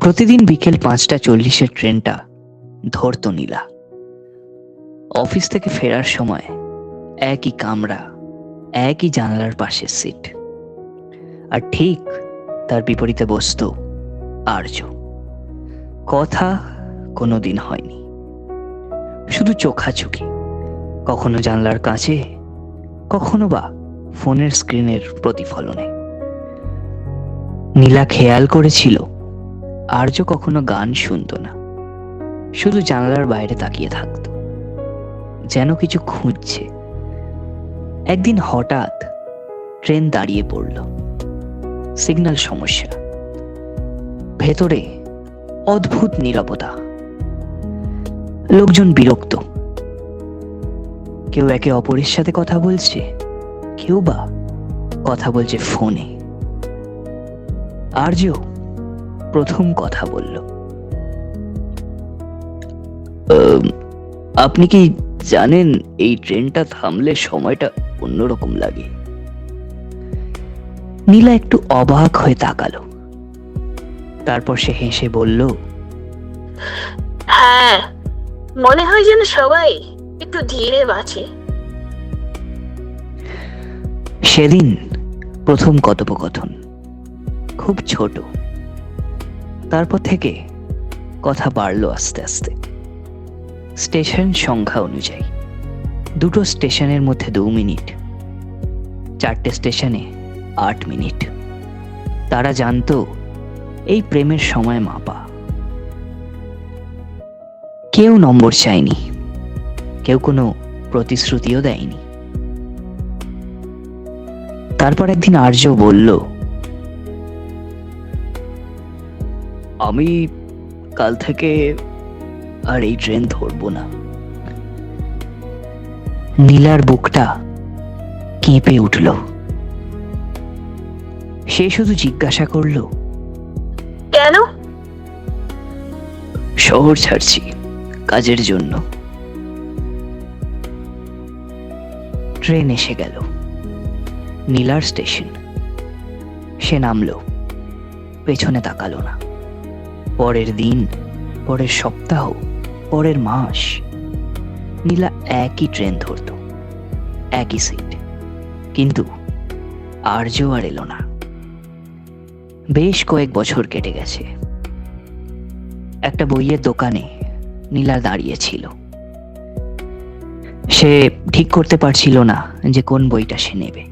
প্রতিদিন বিকেল 5:40 ট্রেনটা ধরতো নীলা। অফিস থেকে ফেরার সময় একই কামরা, একই জানালার পাশের সিট, আর ঠিক তার বিপরীতে বসতো আর্য। কথা কোনোদিন হয়নি, শুধু চোখাচোখি, কখনো জানলার কাছে, কখনো বা ফোনের স্ক্রিনের প্রতিফলনে। নীলা খেয়াল করেছিল আর্য কখনো গান শুনতো না, শুধু জানালার বাইরে তাকিয়ে থাকতো, যেন কিছু খুঁজছে। একদিন হঠাৎ ট্রেন দাঁড়িয়ে পড়ল। সিগন্যাল সমস্যা, ভেতরে অদ্ভুত নীরবতা। লোকজন বিরক্ত, কেউ একে অপরের সাথে কথা বলছে, কেউ বা কথা বলছে ফোনে। আর্য প্রথম কথা বলল, আপনি কি জানেন এই ট্রেনটা থামলে সময়টা অন্যরকম লাগে? নীলা একটু অবাক হয়ে তাকালো, তারপর সে হেসে বলল, হ্যাঁ, মনে হয় যেন সবাই একটু ধীরে বাঁচে। সেদিন প্রথম কথোপকথন, খুব ছোট। তারপর থেকে কথা বাড়লো আস্তে আস্তে। স্টেশন সংখ্যা অনুযায়ী 2টো স্টেশনের মধ্যে 2 মিনিট, 4টে স্টেশনে 8 মিনিট। তারা জানতো এই প্রেমের সময় মাপা। কেউ নম্বর চায়নি, কেউ কোনো প্রতিশ্রুতিও দেয়নি। তারপর একদিন আর্য বলল, আমি কাল থেকে আর এই ট্রেন ধরবো না। নীলার বুকটা কেঁপে উঠল। সে শুধু জিজ্ঞাসা করল, কেন? শহর ছাড়ছি কাজের জন্য। ট্রেন এসে গেল, নীলার স্টেশন। সে নামলো, পেছনে তাকালো না। পরের দিন, পরের সপ্তাহ, পরের মাস নীলা একই ট্রেন ধরত, একই সিট, কিন্তু আর্য আর এলো না। বেশ কয়েক বছর কেটে গেছে। একটা বইয়ের দোকানে নীলা দাঁড়িয়েছিল। সে ঠিক করতে পারছিল না যে কোন বইটা সে নেবে।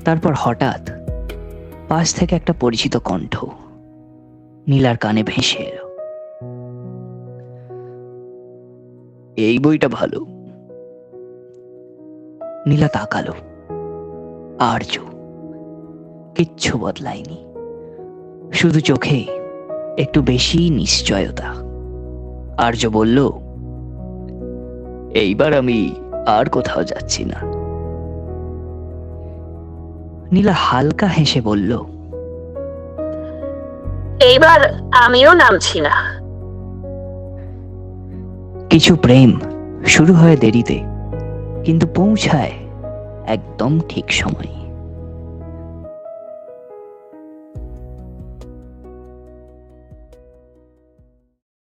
তারপর হঠাৎ পাশ থেকে একটা পরিচিত কণ্ঠ নীলার কানে ভেসে এলো, এই বইটা ভালো। নীলা তাকালো, আর্য। কিচ্ছু বদলায়নি, শুধু চোখে একটু বেশি নিশ্চয়তা। আর্য বলল, এইবার আমি আর কোথাও যাচ্ছি না। নীলা হালকা হেসে বলল, এইবার আমিও নামছি না। কিছু প্রেম শুরু হয় দেরিতে, কিন্তু পৌঁছায় একদম ঠিক সময়।